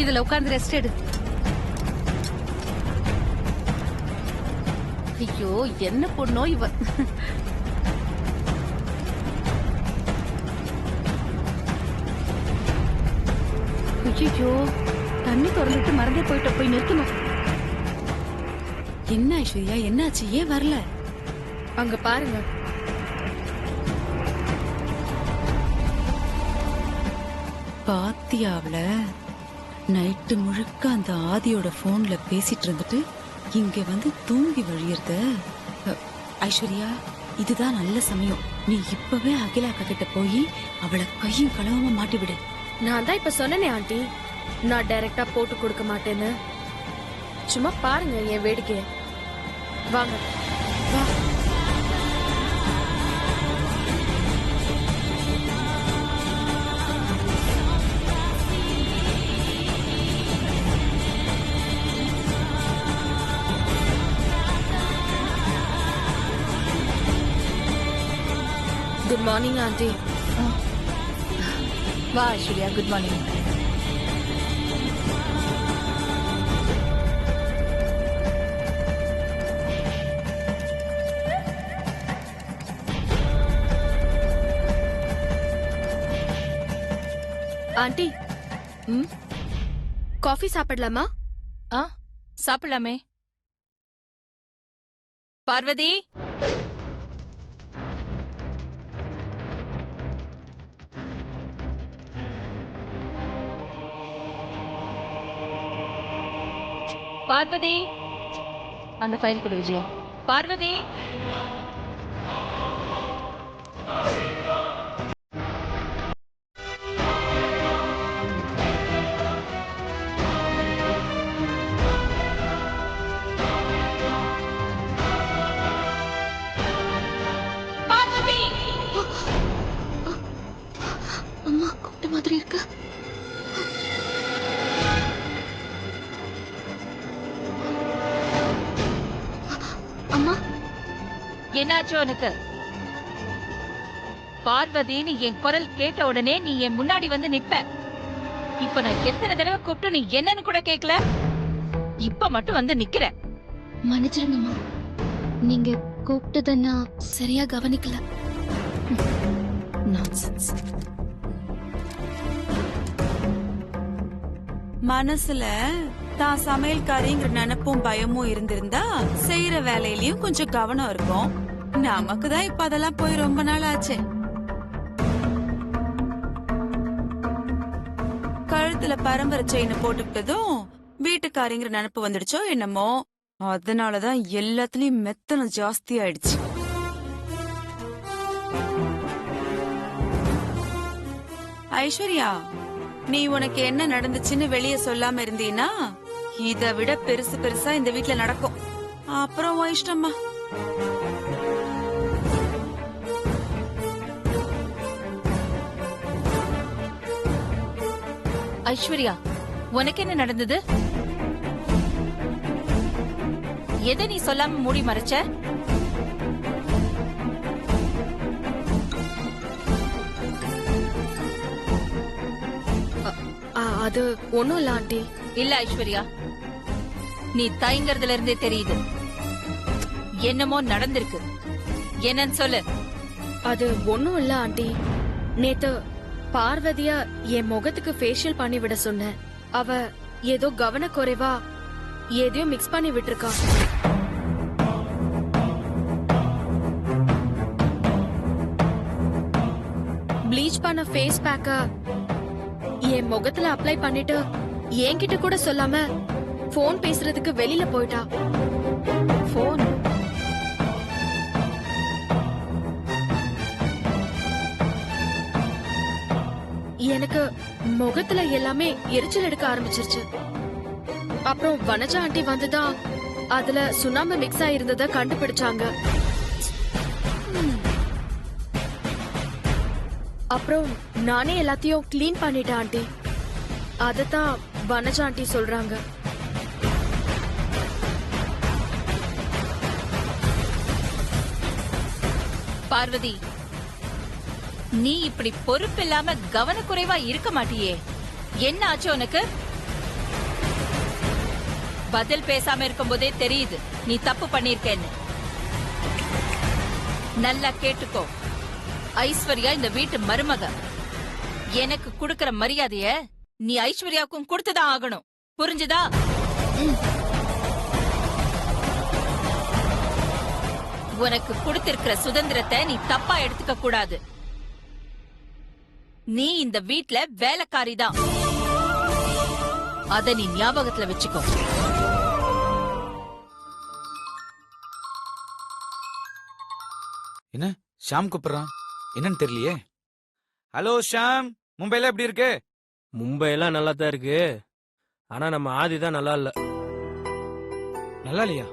இதுல உட்கார்ந்து ரெஸ்ட் எடு. ஐயோ, என்ன பொண்ணோ இவ. ஐயோ, தண்ணி திறந்துட்டு மறந்தே போய் நிறுத்தணும். என்ன ஐஸ்வர்யா, என்னாச்சு? ஏன் வரல? அங்க பாருங்க. பாத்தியாவல நைட்டு முழுக்க அந்த ஆதியோட போன்ல பேசிட்டு இருந்துட்டு இங்க வந்து தூங்கி வழியறத. ஐஸ்வர்யா, இதுதான் நல்ல சமயம். நீ இப்பவே அகிலாக்கா கிட்ட போய் அவளை கையும் களவாம மாட்டி விடு. நான் தான் இப்ப சொன்னேனே ஆண்டி, நான் டைரக்டா போட்டு கொடுக்க மாட்டேன்னு. சும்மா பாருங்க என் வேடிக்கைய. வாங்க வா. Good morning aunty. வா Aishwarya, good morning. Aunty, coffee சாப்பிடலாமா? சாப்பிடலாமே. பார்வதி, பார்வதி, அந்த ஃபைல் கொடு விஜயா. பார்வதி, அம்மா கூப்பிட்ட மாதிரி இருக்கு. அம்மா, என்னாச்சு உனக்கு? பார்வதின்னு என் குரல் கேட்ட உடனே நீ என் முன்னாடி வந்து நிப்ப. இப்ப நான் எத்தனை தடவை கூப்பிட்டு நீ என்னன்னு கூட கேட்கல. இப்ப மட்டும் வந்து நிக்கிற. மன்னிச்சிருங்கம்மா, நீங்க கூப்பிட்டத நான் சரியா கவனிக்கல. Nonsense. மனசுல தான் சமையல்காரிங்கிற நினைப்பும் பயமும் இருந்திருந்தா செய்யற வேலையிலயும் கொஞ்சம் கவனம் இருக்கும். நமக்கு தான் இப்ப அதெல்லாம் போய் ரொம்ப நாள் ஆச்சு. கழுத்துல பரம்பரை செயினை போட்டுக்கிட்டதும் வீட்டுக்காரிங்கிற நினைப்பு வந்துடுச்சோ என்னமோ. அதனாலதான் எல்லாத்துலயும் மெத்தனம் ஜாஸ்தி ஆயிடுச்சு. ஐஸ்வர்யா, நீ உனக்கு என்ன நடந்துச்சுன்னு வெளியே சொல்லாம இருந்தீன்னா இதை விட பெருசு பெருசா இந்த வீட்ல நடக்கும். அப்புறம் உன் இஷ்டம்மா. ஐஸ்வர்யா, உனக்கு என்ன நடந்தது? எதை நீ சொல்லாம மூடி மறைச்ச? அது ஒண்ணும் இல்ல ஆண்டி. இல்ல ஐஸ்வர்யா, நீ தயங்கறதுல இருந்தே தெரியுது என்னமோ நடந்திருக்கு. என்னன்னு சொல்லு. அது ஒண்ணும் இல்ல ஆண்டி. நேத்து பார்வதியா என் முகத்துக்கு ஃபேஷியல் பண்ணி விட சொன்னேன். அவ ஏதோ கவனக்குறைவா எதையோ மிக்ஸ் பண்ணி விட்டுருக்கா. ப்ளீச் பண்ண ஃபேஸ் பேக்க என் முகத்துல அப்ளை பண்ணிட்டு என்கிட்ட கூட சொல்லாம போன் பேசுறதுக்கு வெளியில போயிட்டா. போன்? எனக்கு முகத்துல எல்லாமே எரிச்சல் எடுக்க ஆரம்பிச்சிருச்சு. அப்புறம் வனஜா ஆண்டி வந்துதான் அதுல சுண்ணாம்பு மிக்ஸ் ஆயிருந்தத கண்டுபிடிச்சாங்க. அப்புறம் நானே எல்லாத்தையும் கிளீன் பண்ணிட்டேன் ஆண்டி. அதத்தான் வனஜா ஆண்டி சொல்றாங்க. பார்வதி, நீ இப்படி பொறுப்பில்லாம கவனக்குறைவா இருக்க மாட்டியே. என்ன ஆச்சு உனக்கு? பதில் பேசாம இருக்கும்போதே தெரியுது நீ தப்பு பண்ணிருக்கேன்னு. நல்லா கேட்டுக்கோ, ஐஸ்வர்யா இந்த வீட்டு மருமக. எனக்கு குடுக்கற மரியாதைய நீ ஐஸ்வர்யாவுக்கும் கொடுத்துதான் ஆகணும். புரிஞ்சுதா? உனக்கு கொடுத்திருக்கிற சுதந்திரத்தை நீ தப்பா எடுத்துக்க கூடாது. நீ இந்த வீட்ல வேலைக்காரி தான். அத நீ ஞாபகத்துல வச்சுக்கோ. என்ன ஷாம் கூப்பிடுறான், என்னன்னு தெரியலையே. ஹலோ ஷாம், மும்பைல எப்படி இருக்கு? மும்பையெல்லாம் நல்லா தான் இருக்கு. ஆனா நம்ம ஆதி தான் நல்லா இல்ல. நல்லா இல்லையா?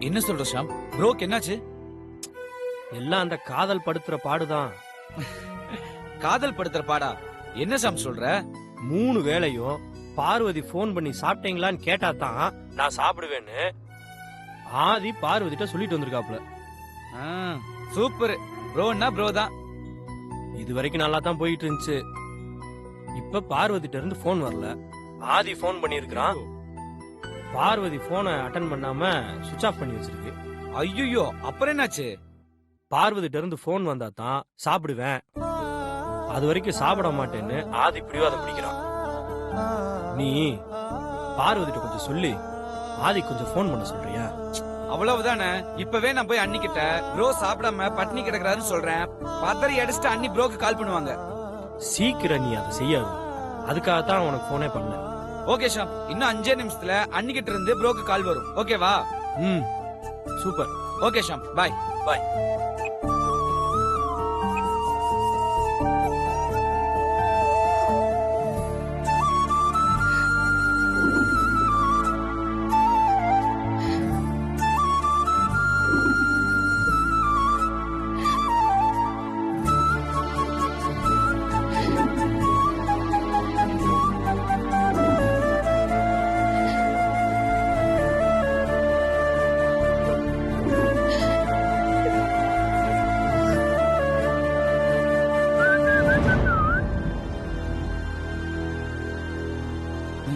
என்ன சொல்ற ஷாம்? ப்ரோக்கு என்னாச்சு? எல்லாம் அந்த காதல் படுத்துற பாடுதான். காதல் படுத்துற பாடா? என்ன ஷாம் சொல்ற? 3 வேளையும் பார்வதி போன் பண்ணி சாப்பிட்டீங்களான்னு கேட்டா தான் நான் சாப்பிடுவேன்னு ஆதி பார்வதிட்ட சொல்லிட்டு வந்திருக்காப்ல. சூப்பர். ப்ரோன்னா ப்ரோ தான். இது வரைக்கும் நல்லா தான் போயிட்டு இருந்துச்சு. இப்ப பார்வதிட்ட இருந்து போன் வரல. ஆதி போன் பண்ணிருக்கான். பார்வதி போனை அட்டன் பண்ணாம சுவிட்ச் ஆஃப் பண்ணி வச்சிருக்கு. ஐயோ, அப்புறம் என்னாச்சு? பார்வதிட்ட இருந்து போன் வந்தா தான் சாப்பிடுவேன், அது வரைக்கும் சாப்பிட மாட்டேன்னு ஆதி பிடிவாதம் பிடிக்கிறான். நீ பார்வதிட்ட கொஞ்சம் சொல்லி ஆதி கொஞ்சம் போன் பண்ண சொல்றியா? அவ்வளவுதானே. இப்பவே நான் போய் அண்ணிக்கிட்ட ப்ரோ சாப்பிடாம பட்னி கிடக்குறாருன்னு சொல்றேன். பதறி அடிச்சுட்டு அண்ணி ப்ரோக்கு கால் பண்ணுவாங்க. சீக்கிரம் நீ அதை செய்யாது. அதுக்காகத்தான் உனக்கு போனே பண்ண. ஓகே ஷாம், இன்னும் 5 நிமிஷத்துல அண்ணிக்கிட்ட இருந்து ப்ரோக்கு கால் வரும். ஓகேவா? சூப்பர். ஓகே ஷாம், பாய் பாய்.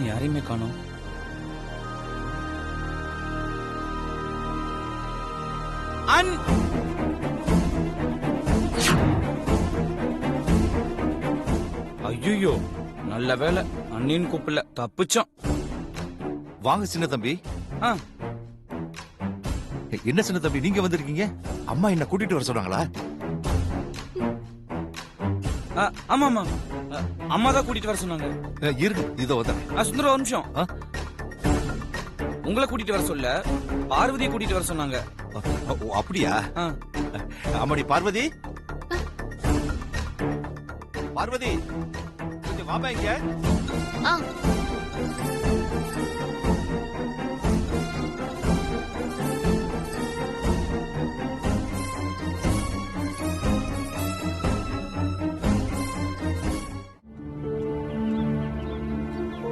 யாரையுமே காணோம். ஐயோ, நல்ல வேலை அண்ணின்னு கூப்பிடல, தப்பிச்சோம். வாங்க சின்ன தம்பி. ஆ, என்ன சின்ன தம்பி நீங்க வந்திருக்கீங்க? அம்மா என்ன கூட்டிட்டு வர சொன்னாங்களா? ஆமாமா, அம்மா தான் கூட்டிட்டு வர சொன்னாங்க. இருக்கு, இதோ வந்தேன். சுந்தரம் ஒரு நிமிஷம். ஆ? உங்களை கூட்டிட்டு வர சொல்ல பார்வதியை கூட்டிட்டு வர சொன்னாங்க. ஓ, அப்படியா? ஆ. அம்மாடி பார்வதி, பார்வதி கொஞ்சம் வாப்பா இங்க. ஆ.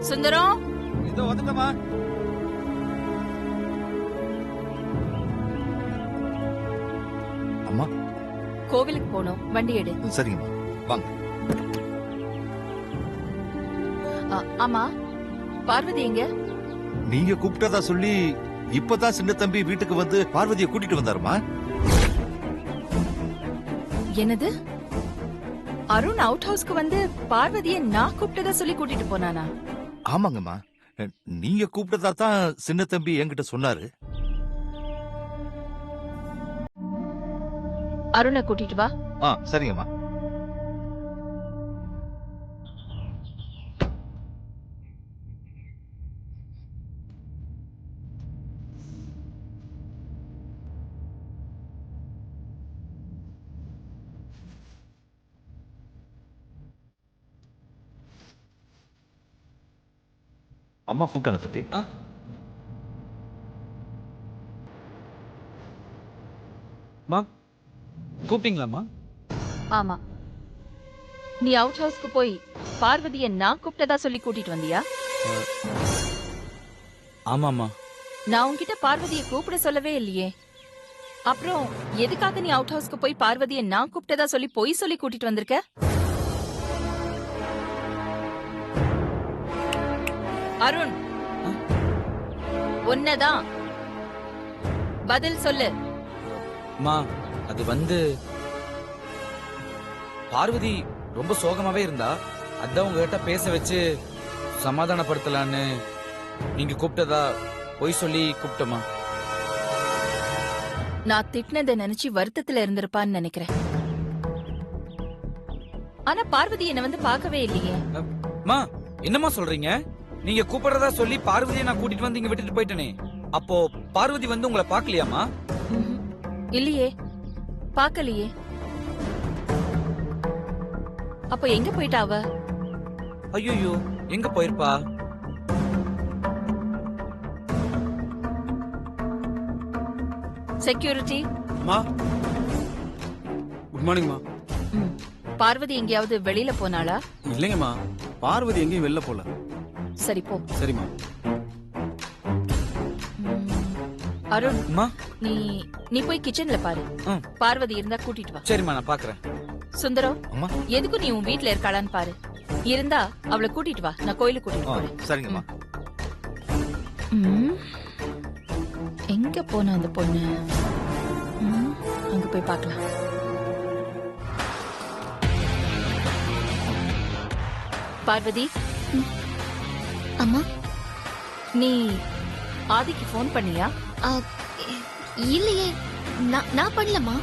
சுந்தரம், இதோ வந்துட்டமா. அம்மா கோவிலுக்கு போனோம், வண்டி எடு. சரிங்கம்மா, வாங்க. ஆமா, பார்வதி எங்க? நீங்க கூப்பிட்டதா சொல்லி இப்பதான் சின்ன தம்பி வீட்டுக்கு வந்து பார்வதியை கூட்டிட்டு வந்தாருமா. என்னது? அருண் அவுட் ஹவுஸ்க்கு வந்து பார்வதியை நான் கூப்பிட்டதா சொல்லி கூட்டிட்டு போனானா? ஆமாங்கம்மா, நீங்க கூப்பிட்டதா தான் சின்ன தம்பி என்கிட்ட சொன்னாரு. அருணை கூட்டிட்டு வா. சரிங்கம்மா. அம்மா கூப்பிட்டாங்க சத்தி. கூப்பிட்டீங்களாமா? ஆமா. நீ அவுட் ஹவுஸ்க்கு போய் பார்வதியை நான் கூப்பிட்டதா சொல்லி கூட்டிட்டு வந்தியா? ஆமாமா. நான் உன்கிட்ட பார்வதியை கூப்பிட சொல்லவே இல்லையே. அப்புறம் எதுக்காக நீ அவுட் ஹவுஸ்க்கு போய் பார்வதியை நான் கூப்பிட்டதா சொல்லி பொய் சொல்லி கூட்டிட்டு வந்திருக்க? அருண், ஒன்னதான். பதில் சொல்லு. அம்மா அது வந்து பார்வதி ரொம்ப சோகமாவே இருந்தா, அதான் உங்ககிட்ட பேச வச்சு சமாதானப்படுத்தலான்னு நீங்க கூப்பிட்டதா பொய் சொல்லி கூப்பிட்டமா. நான் திட்டினதை நினைச்சு வருத்தத்துல இருந்திருப்பான்னு நினைக்கிறேன். ஆனா பார்வதி என்ன வந்து பார்க்கவே இல்லையே. அம்மா என்னம்மா சொல்றீங்க? நீங்க கூப்பிடுறதா சொல்லி பார்வதியை நான் கூட்டிட்டு வந்து இங்க விட்டுட்டு போயிட்டேனே, அப்போ பார்வதி வந்து உங்களை பார்க்கலையாமா? ம்ஹும். இல்லையே, பார்க்கலையே. அப்ப எங்க போயிட்டா அவ? ஐயோ எங்க போயிருப்பா? செக்யூரிட்டி. மா குட் மார்னிங்மா. பார்வதி எங்கேயாவது வெளியில போனாளா? இல்லைங்கம்மா, பார்வதி எங்கேயும் வெளில போல. சரி போ. சரிம்மா. அருண், அம்மா நீ போய் கிச்சன்ல பாரு. ம். பார்வதி இருந்தா கூட்டிட்டு வா. சரிம்மா நான் பாக்குறேன். சுந்தரம், அம்மா எதுக்கும் நீ உன் வீட்ல இருக்காளான்னு பாரு. இருந்தா அவளை கூட்டிட்டு வா, நான் கோயிலுக்கு கூட்டிட்டு போறேன். சரிங்கம்மா. ம். எங்க போன அந்த பொண்ணு? அங்க போய் பார்க்கலாம். பார்வதி, அம்மா, நீ ஆதிக்கு ஃபோன் பண்ணியா? ஆ, இல்லையே, நான் பண்ணலம்மா.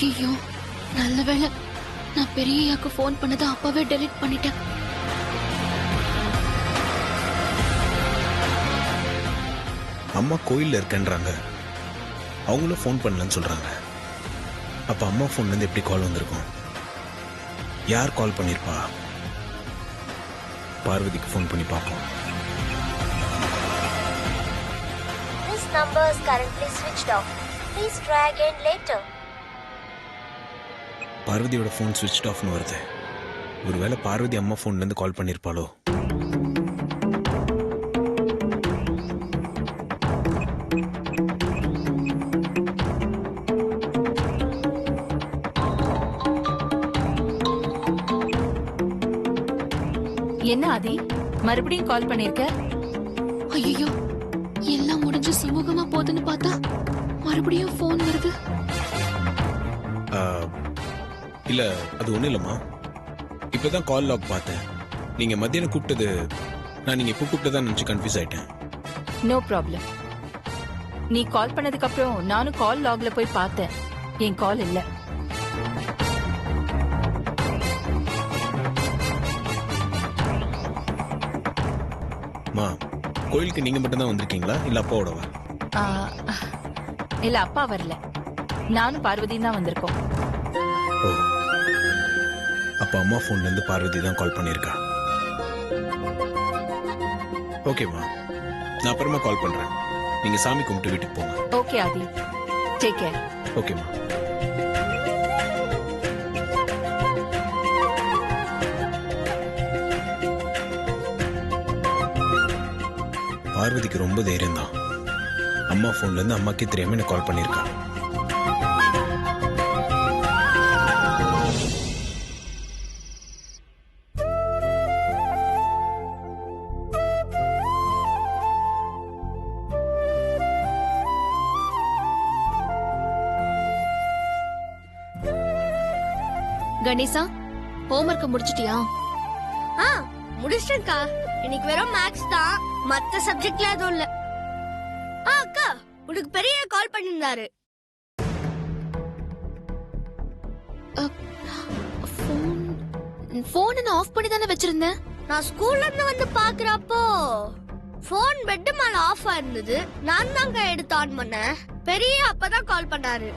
ஐயோ, நல்ல வேளை நான் பெரியயாக்கு ஃபோன் பண்ணதை அப்பவே டெலீட் பண்ணிட்டேன். அம்மா கோயில்ல இருக்கேன்றாங்க, அவங்களும் ஃபோன் பண்ணலன்னு சொல்றாங்க. அப்ப அம்மா ஃபோன்ல இருந்து எப்படி கால் வந்திருக்கும்? யார் கால் பண்ணிருப்பா? பார்வதிக்கு ஃபோன் பண்ணி பார்ப்போம். This number is currently switched off. Please try again later. பார்வதியோட ஃபோன் ஸ்விட்ச் ஆஃப்னு வருது. ஒருவேளை பார்வதி அம்மா ஃபோன்ல இருந்து கால் பண்ணிருப்பாளோ? என்ன ஆதி, மறுபடியும் கால் பண்ணிருக்க? ஐயோ, எல்லாம் முடிஞ்சு சுமூகமா போகுதுன்னு பார்த்தா மறுபடியும் ஃபோன் வருது. இல்ல, அது ஒண்ணும் இல்லம்மா. இப்பதான் கால் லாக் பார்த்தேன். நீங்க மத்தியானம் கூப்பிட்டது நான் நீங்க இப்போ கூப்பிட்டதான் நினைச்சு கன்ஃபியூஸ் ஆயிட்டேன். No problem. நீ கால் பண்ணதுக்கு அப்புறம் நானும் கால் லாக்ல போய் பார்த்தேன். என் கால் இல்ல. மா, கோயிலுக்கு நீங்க மட்டும் தான் வந்திருக்கீங்களா இல்ல அப்பாவோடவா? ஆ, இல்ல, அப்பா வரல. நானும் பார்வதியும் தான் வந்திருக்கோம். ஓ, அப்ப அம்மா போன்ல இருந்து பார்வதி தான் கால் பண்ணிருக்கா. ஓகேமா, நான் அப்புறமா கால் பண்றேன். நீங்க சாமி கும்பிட்டு வீட்டுக்கு போங்க. ஓகே ஆதி, டேக் கேர். ஓகேமா. பார்வதிக்கு ரொம்ப தைரியம் தான். அம்மா போன்ல இருந்து அம்மாக்கே தெரியாம எனக்கு கால் பண்ணிருக்கா. கணேசா, ஹோம்வொர்க் முடிச்சிட்டியா? முடிச்சிட்டேன்க்கா. இன்னைக்கு வெறும் மேக்ஸ் தான், மத்த சப்ஜெக்ட்ல எதுவும் இல்ல. அக்கா, உனக்கு பெரிய கால் பண்ணிருந்தாரு. போன் நான் ஆஃப் பண்ணி தானே வச்சிருந்தேன். நான் ஸ்கூல்ல இருந்து வந்து பாக்குறப்போ போன் பெட் மேல ஆஃப் ஆயிருந்தது. நான் தாங்க எடுத்து ஆன் பண்ணேன். பெரிய அப்பதான் கால் பண்ணாரு.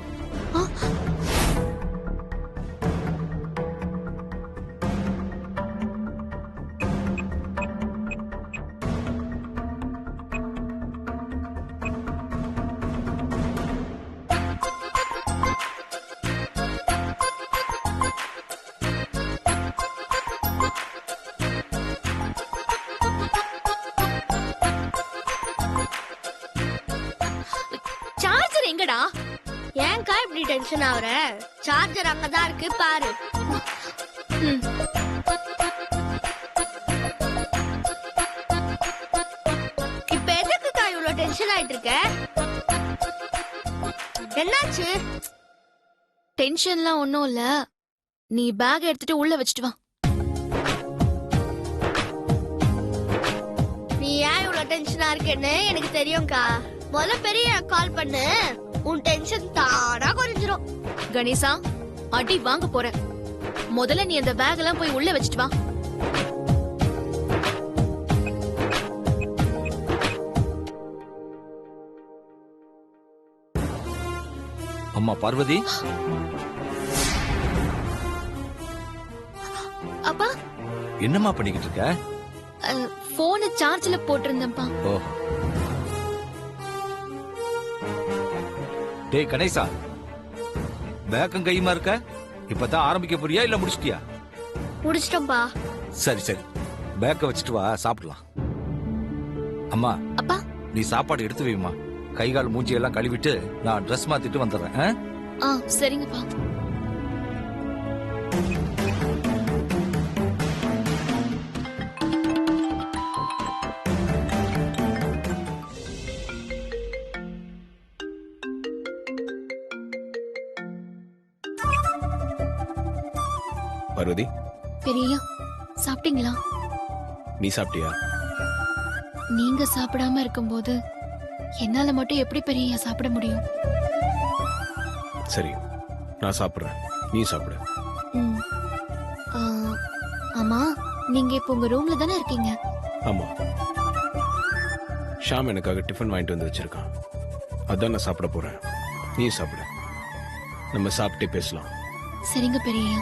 எங்கடா? ஏன்க்கா இப்படி டென்ஷன் ஆகுற? சார்ஜர் அங்கதான் இருக்கு பாரு. ம். இப்ப எதுக்குக்கா இவ்வளவு டென்ஷன் ஆயிட்டு இருக்க? என்னாச்சு? டென்ஷன்லாம் ஒண்ணும் இல்ல. நீ பேக் எடுத்துட்டு உள்ள வச்சுட்டு வா. நீ ஏன் இவ்வளவு டென்ஷனா இருக்கேன்னு எனக்கு தெரியும்க்கா. முதல்ல பெரிய கால் பண்ணு, உன் டென்ஷன் தானா குறைஞ்சிரும். கணேசா, அடி வாங்க போற. முதல்ல நீ அந்த பேக் எல்லாம் போய் உள்ள வச்சுட்டு வா. அம்மா பார்வதி, அப்பா, என்னம்மா பண்ணிக்கிட்டு இருக்க? போனை சார்ஜ்ல போட்டிருந்தேன்ப்பா. ஓஹோ. டேய் கணேசா, பேக்கம் கையுமா இருக்க? இப்பதான் ஆரம்பிக்க போறியா இல்ல முடிச்சிட்டியா? முடிச்சிட்டோம்பா. சரி சரி, பேக்க வச்சுட்டு வா, சாப்பிடலாம். அம்மா, அப்பா, நீ சாப்பாடு எடுத்து வைமா. கை கால் மூஞ்சி எல்லாம் கழுவிட்டு நான் ட்ரெஸ் மாத்திட்டு வந்துடுறேன். சரிங்கப்பா. பார்வதி, பெரியய்யா, சாப்பிட்டீங்களா? நீ சாப்பிட்டியா? நீங்க சாப்பிடாம இருக்கும்போது என்னால மட்டும் எப்படி பெரியய்யா சாப்பிட முடியும்? சரி, நான் சாப்பிடுறேன், நீ சாப்பிடு. ம். ஆ, ஆமா, நீங்க இப்போ உங்க ரூம்ல தானே இருக்கீங்க? ஆமா, ஷாம் எனக்காக டிஃபன் வாங்கிட்டு வந்து வச்சிருக்கான். அதான் நான் சாப்பிட போறேன், நீ சாப்பிடு. நம்ம சாப்பிட்டே பேசலாம். சரிங்க பெரியய்யா.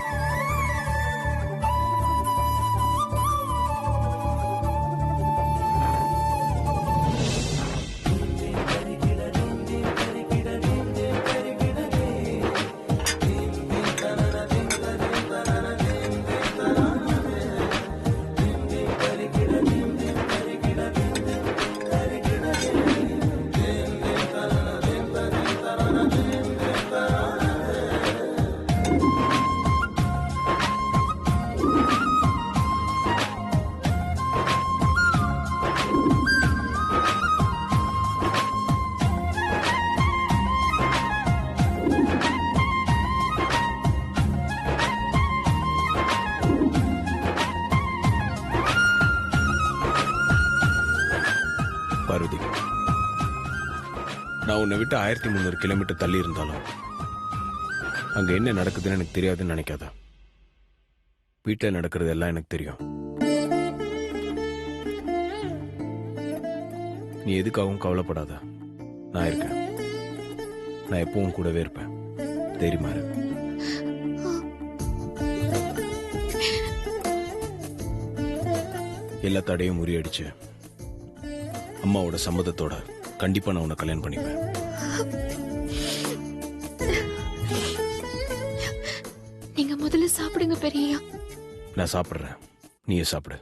பார்வதி, நான் உன்னை விட்டு 1300 கிலோமீட்டர் தள்ளி இருந்தாலும் அங்க என்ன நடக்குதுன்னு எனக்கு தெரியாதுன்னு நினைக்காத. வீட்டில் நடக்கிறது எல்லாம் எனக்கு தெரியும். நீ எதுக்காகவும் கவலைப்படாத, நான் இருக்கேன். நான் எப்பவும் கூடவே இருப்பேன். தெரியுமா? எல்லா தடையும் முறியடிச்சு அம்மாவோட சம்மதத்தோட கண்டிப்பா நான் உன்னை கல்யாணம் பண்ணிப்பேன். நீங்க முதல்ல சாப்பிடுங்க பெரியய்யா. நான் சாப்பிடுறேன், நீயே சாப்பிடு.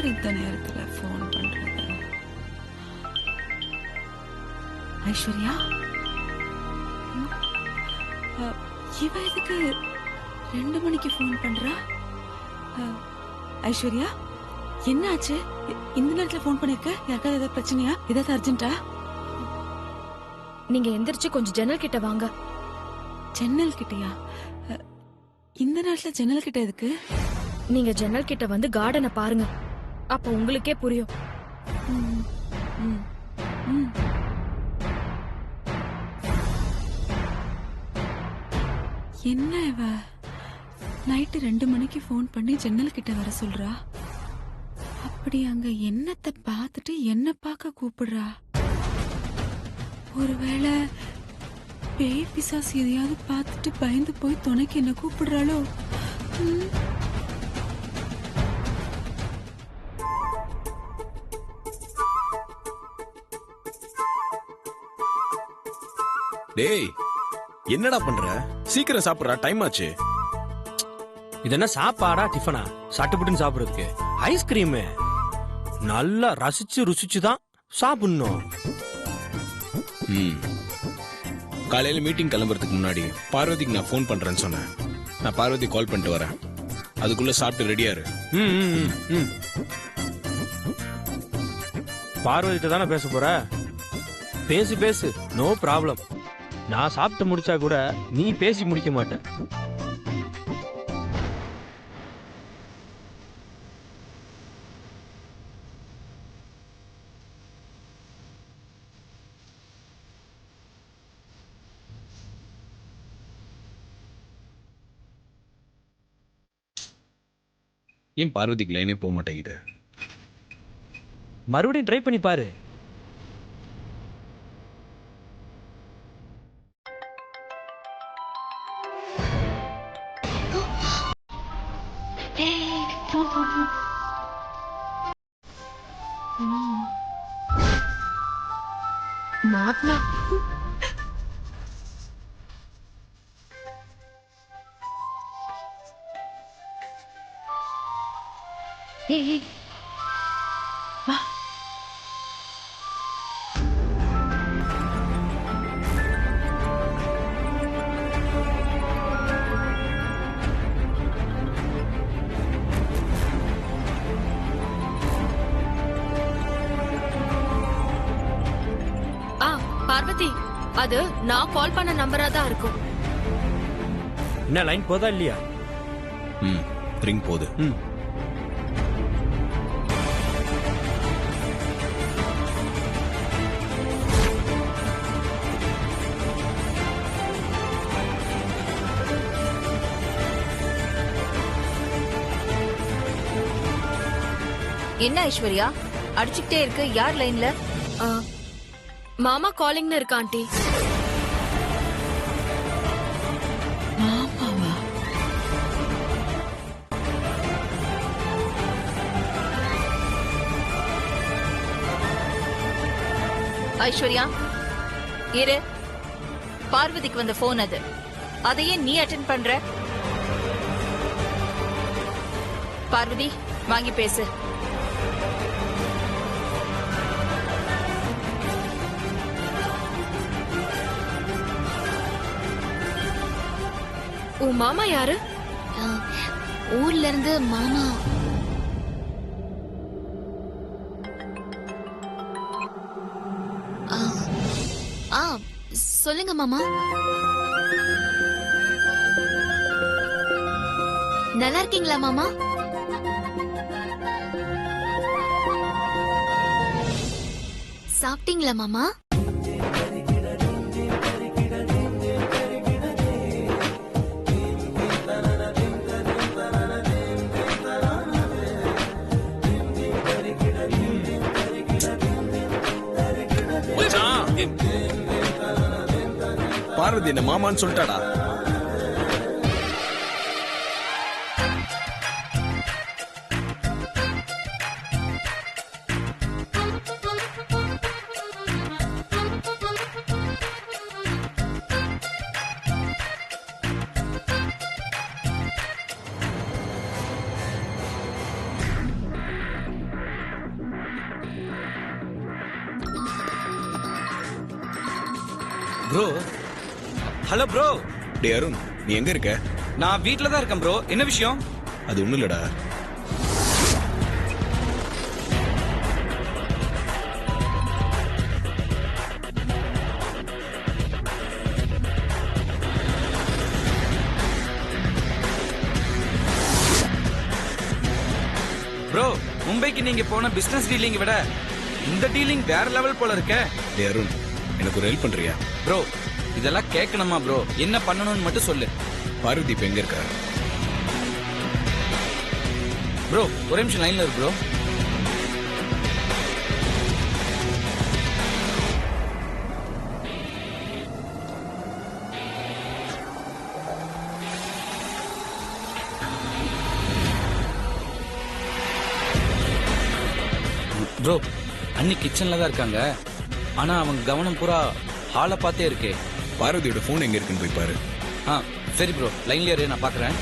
யார் இந்த நேரத்துல போன் பண்றது? ஐஸ்வர்யா? இவ எதுக்கு 2 மணிக்கு போன் பண்றா? ஐஸ்வர்யா என்ன ஆச்சு? இந்த நேரத்துல போன் பண்ணிருக்க? யாருக்காவது ஏதாவது பிரச்சனையா? ஏதாவது அர்ஜென்ட்டா? நீங்க எந்திரிச்சு கொஞ்சம் ஜன்னல் கிட்ட வாங்க. ஜன்னல் கிட்டயா? இந்த நேரத்துல ஜன்னல் கிட்ட எதுக்கு? நீங்க ஜன்னல் கிட்ட வந்து கார்டனை பாருங்க, அப்ப உங்களுக்கே புரியும். ம், ம், ம். என்ன இவ நைட்டு 2 மணிக்கு போன் பண்ணி ஜன்னல் கிட்ட வர சொல்றா? அப்படி அங்க என்னத்தை பார்த்துட்டு என்ன பார்க்க கூப்பிடுறா? ஒருவேளை பேய் பிசாசு எதையாவது பார்த்துட்டு பயந்து போய் துணைக்கு என்ன கூப்பிடுறாளோ? ம். டேய் என்னடா பண்ற? சீக்கிரம் சாப்பிடுறா, டைம் ஆச்சு. இது என்ன சாப்பாடா டிஃபனா? சட்டுப்புட்டுன்னு சாப்பிடுறதுக்கு ஐஸ்கிரீம் நல்லா ரசிச்சு ருசிச்சு தான் சாப்பிடணும். காலையில மீட்டிங் கிளம்புறதுக்கு முன்னாடி பார்வதிக்கு நான் ஃபோன் பண்றேன்னு சொன்னேன். நான் பார்வதி கால் பண்ணிட்டு வரேன். அதுக்குள்ள சாப்பிட்டு ரெடியா இரு. பார்வதிட்ட தானே பேச போற? பேசு பேசு, நோ ப்ராப்ளம். நான் சாப்பிட்டு முடிச்சா கூட நீ பேசி முடிக்க மாட்ட. ஏன் பார்வதிக்கு லைனே போக மாட்டேங்குது? மறுபடியும் ட்ரை பண்ணி பாரு. மாத்மா வா. பார்வதி, அது நான் கால் பண்ண நம்பரா தான் இருக்கும். என்ன லைன் போதா இல்லையா? ரிங் போகுது. என்ன ஐஸ்வர்யா அடிச்சுக்கிட்டே இருக்கு? யார் லைன்ல? மாமா காலிங்னு இருக்கா ஆண்டி. மாமாவா? ஐஸ்வர்யா இரு, பார்வதிக்கு வந்த போன் அது. அதையே நீ அட்டென்ட் பண்ற? பார்வதி வாங்கி பேசு. உன் மாமா யாரு? ஊர்ல இருந்து மாமா. சொல்லுங்க மாமா. நல்லா இருக்கீங்களா மாமா? சாப்பிட்டீங்களா மாமா? பார்வதி என்ன மாமான்னு சொல்லிட்டாடா. Bro hello bro. டே அருண், நீ எங்க இருக்க? நான் வீட்ல தான் இருக்கேன் ப்ரோ. என்ன விஷயம்? அது ஒண்ணும் இல்லடா. ப்ரோ, மும்பைக்கு நீங்க போன பிசினஸ் டீலிங் விட இந்த டீலிங் வேற லெவல் போல இருக்க. டே அருண், எனக்கு ஒரு ஹெல்ப் பண்றியா? ப்ரோ இதெல்லாம் கேட்கணுமா ப்ரோ? என்ன பண்ணணும்னு மட்டும் சொல்லு. பார்வதி இப்ப எங்க இருக்கா? ப்ரோ ஒரே நிமிஷம் லைன்ல இருக்கு ப்ரோ. ப்ரோ அண்ணி கிச்சன்ல தான் இருக்காங்க. ஆனா அவங்க கவனம் பூரா ஹாலை பார்த்தே இருக்கே. பார்வதியோட போன் எங்க இருக்குன்னு போய் பாரு. சரி ப்ரோ, லைன்ல இரு, நான் பாக்குறேன்.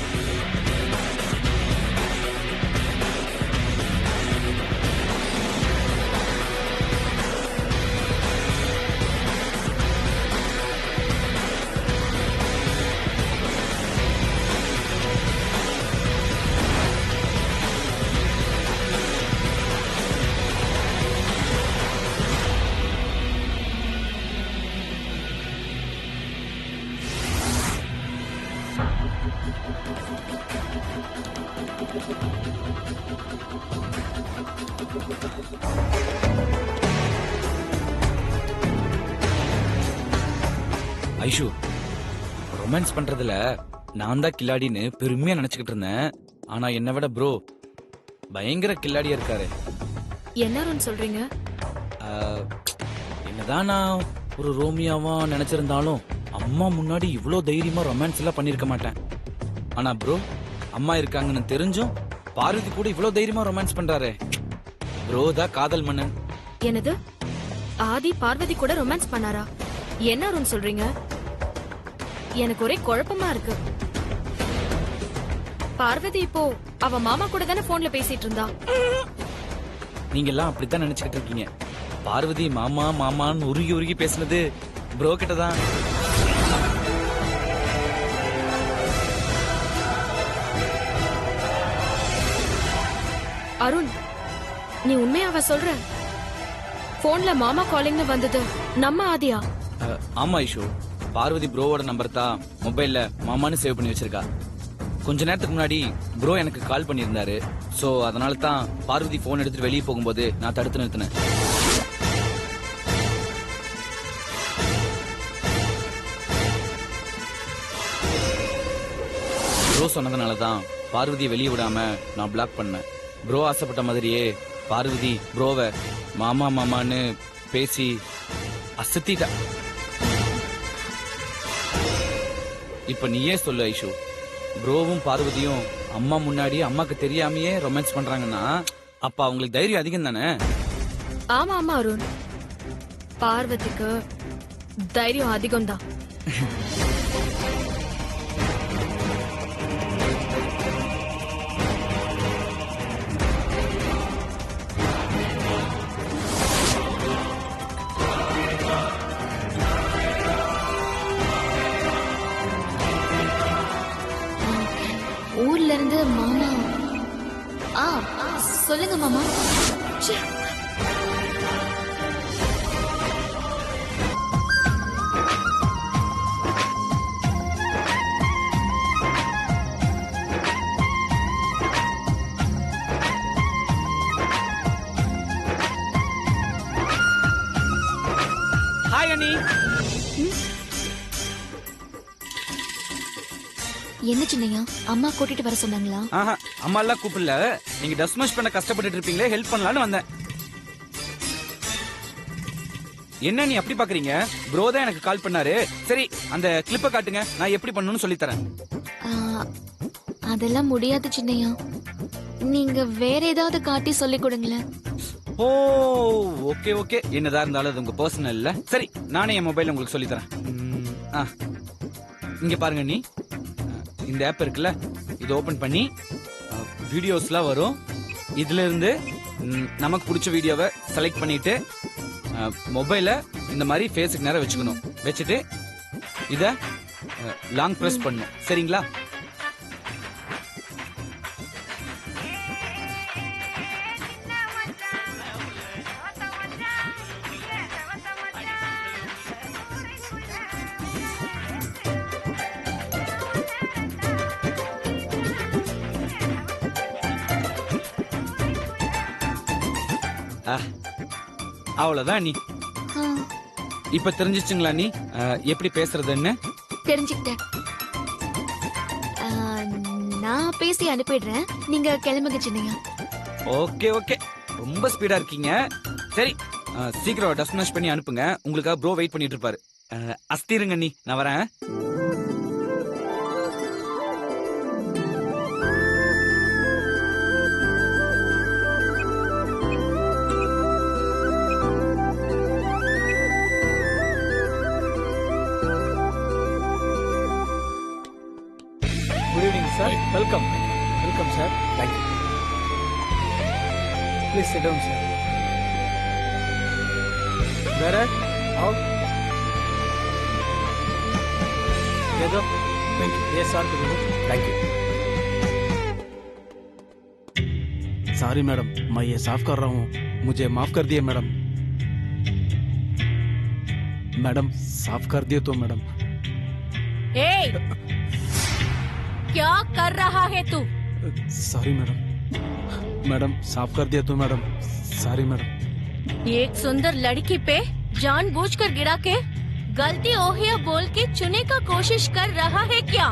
ஐஷு, ரொமான்ஸ் பண்றதுல நான் தான் கில்லாடின்னு பெருமையா நினைச்சுக்கிட்டு இருந்தேன். ஆனா என்னை விட ப்ரோ பயங்கர கில்லாடியா இருக்காரு. என்ன சொல்றீங்க? என்னதான் நான் ஒரு ரோமியாவா நினைச்சிருந்தாலும் அம்மா முன்னாடி இவ்ளோ தைரியமா ரொமான்ஸ் எல்லாம் பண்ணிருக்க மாட்டேன். ஆனா ப்ரோ அம்மா இருக்காங்கன்னு தெரிஞ்சும் பார்வதி கூட இவ்ளோ தைரியமா ரொமான்ஸ் பண்றாரு. ப்ரோ தான் காதல் மன்னன். என்னது? ஆதி பார்வதி கூட ரொமான்ஸ் பண்ணாரா? என்ன சொல்றீங்க? எனக்கு ஒரே குழப்பமா இருக்கு. பார்வதி இப்போ அவ மாமா கூட தானே போன்ல பேசிட்டு இருந்தா. நீங்க எல்லாம் அப்படித்தான் நினைச்சுக்கிட்டு இருக்கீங்க. பார்வதி மாமா மாமான்னு உருகி உருகி பேசினது ப்ரோ கிட்டதான். அருண், நீ உண்மையாவ சொல்ற? போன்ல மாமா காலிங்னு வந்தது நம்ம ஆதியா? ஆமா ஐஷு, பார்வதி ப்ரோவோட நம்பர் தான் மொபைல்ல மாமான்னு சேவ் பண்ணி வச்சிருக்கா. கொஞ்ச நேரத்துக்கு முன்னாடி ப்ரோ எனக்கு கால் பண்ணியிருந்தாரு. சோ அதனால தான் பார்வதி போன் எடுத்துட்டு வெளியே போகும்போது நான் தடுத்து நிறுத்தினேன். ப்ரோ சொன்னதுனால தான் பார்வதியை வெளியே விடாம நான் பிளாக் பண்ணேன். ப்ரோ ஆசைப்பட்ட மாதிரியே பார்வதி ப்ரோவை மாமா மாமான்னு பேசி அசத்திட்டா. இப்ப நீயே சொல்லு ஐஷு, ப்ரோவும் பார்வதியும் அம்மா முன்னாடி அம்மாக்கு தெரியாமையே ரொமான்ஸ் பண்றாங்கன்னா அப்ப அவங்களுக்கு தைரியம் அதிகம் தானே? ஆமா ஆமா அருண், பார்வதிக்கு தைரியம் அதிகம் தான். ஊர்ல இருந்து மாமா. சொல்லுங்க மாமா. ஹாய் அண்ணி. என்ன சின்னையா, அம்மா கூட்டிட்டு வர சொன்னாங்களா? அம்மா எல்லாம் கூப்பிடல. நீங்க டஸ்ட் மேஷ் பண்ண கஷ்டப்பட்டு இருப்பீங்களே, ஹெல்ப் பண்ணலான்னு வந்தேன். என்ன நீ அப்படி பாக்குறீங்க? ப்ரோ தான் எனக்கு கால் பண்ணாரு. சரி அந்த கிளிப்பை காட்டுங்க, நான் எப்படி பண்ணணும்னு சொல்லி தரேன். அதெல்லாம் முடியாது சின்னையா, நீங்க வேற ஏதாவது காட்டி சொல்லி கொடுங்களேன். ஓ ஓகே ஓகே, என்னதான் இருந்தாலும் அது உங்க பர்சனல் இல்ல. சரி நானே என் மொபைல் உங்களுக்கு சொல்லி தரேன். இங்க பாருங்க நீ, இந்த ஆப் இருக்குல்ல, இது ஓபன் பண்ணி வீடியோஸ்லாம் வரும். இதுல இருந்து நமக்கு பிடிச்ச வீடியோவை செலக்ட் பண்ணிட்டு மொபைல இந்த மாதிரி ஃபேஸுக்கு நேரம் வச்சுக்கணும். வச்சுட்டு இத லாங் பிரஸ் பண்ணும். சரிங்களா? அவ்வளவுதான் நீ. இப்ப தெரிஞ்சிச்சுங்களா நீ எப்படி பேசுறதுன்னு? தெரிஞ்சுக்கிட்டேன். நான் பேசி அனுப்பிடுறேன், நீங்க கிளம்புங்க சின்னையா. ஓகே ஓகே, ரொம்ப ஸ்பீடா இருக்கீங்க. சரி, சீக்கிரம் டஸ்ட் பண்ணி அனுப்புங்க. உங்களுக்காக ப்ரோ வெயிட் பண்ணிட்டு இருப்பாரு. அஸ்திருங்க நீ, நான் வரேன். Good evening, sir. Welcome. Welcome, sir. Thank you. Please sit down, sir. Where? Out. Go. Thank you. Yes, sir. Thank you. Sorry madam, मैं ये साफ कर रहा हूँ, मुझे माफ कर दिए मैडम. मैडम साफ कर दिए तो मैडम. क्या कर रहा है तू? Sorry madam. मैडम साफ कर दिया तो मैडम. Sorry madam. एक सुंदर लड़की पे जानबूझकर गिरा के गलती ओहिया बोल के चुने का कोशिश कर रहा है क्या?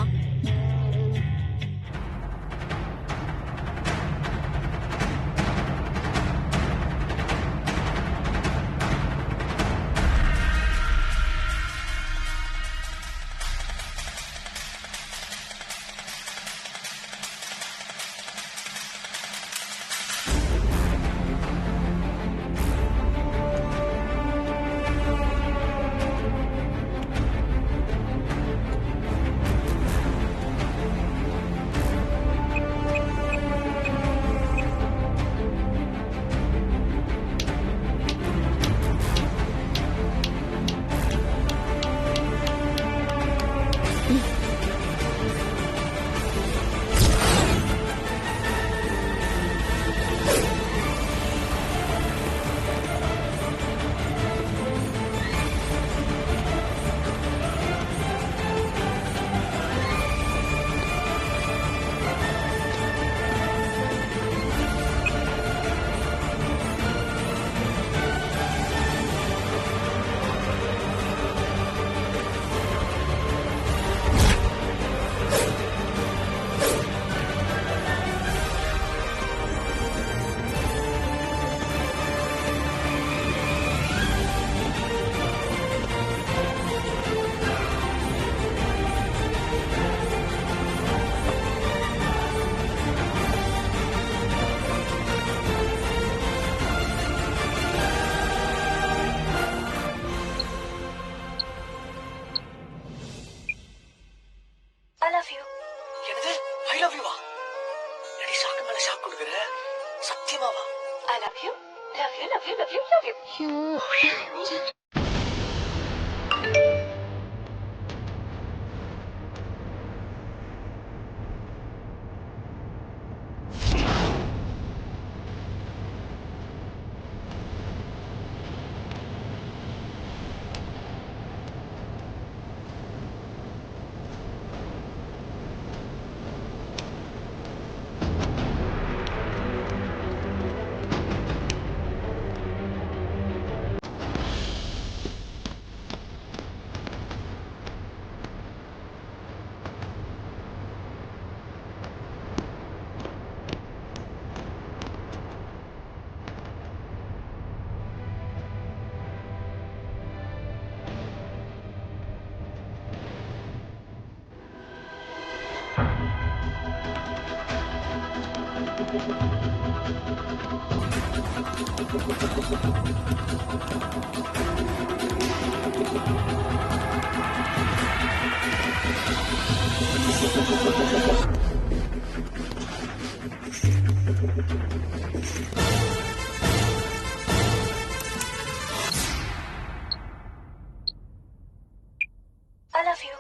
I love you.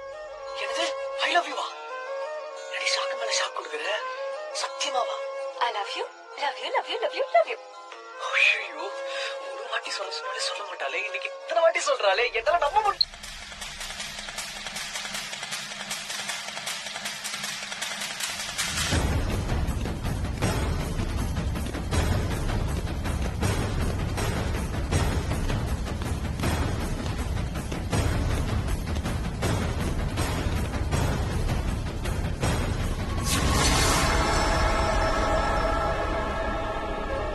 வாட்டி சொல்ல மாட்டாளே, இன்னைக்கு இத்தனை வாட்டி சொல்றாளே, என்னால நம்ப முடியல.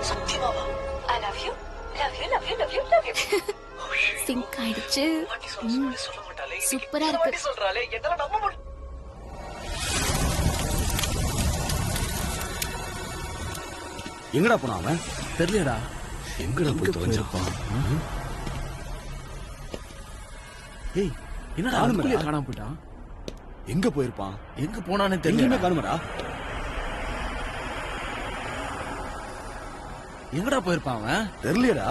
சத்தியமாவா? I love you, love you, love you, love you, love you. Sync ஆயிடுச்சு. வாட்டி சொல்ல மாட்டாளே, இன்னைக்கு சூப்பரா இத்தனை இருக்கு. வாட்டி சொல்றாளே, என்னால நம்ப முடியல. எங்கடா போனா அவன்? தெரியலடா. எங்கடா போய் தொலைஞ்சிருப்பான்? ஏய், என்னடா அதுக்குள்ளே காணாம போயிட்டான்? எங்க போயிருப்பான்? எங்க போனானே தெரியல. காணுமடா. எங்கடா போயிருப்பான் அவன்? தெரியலடா.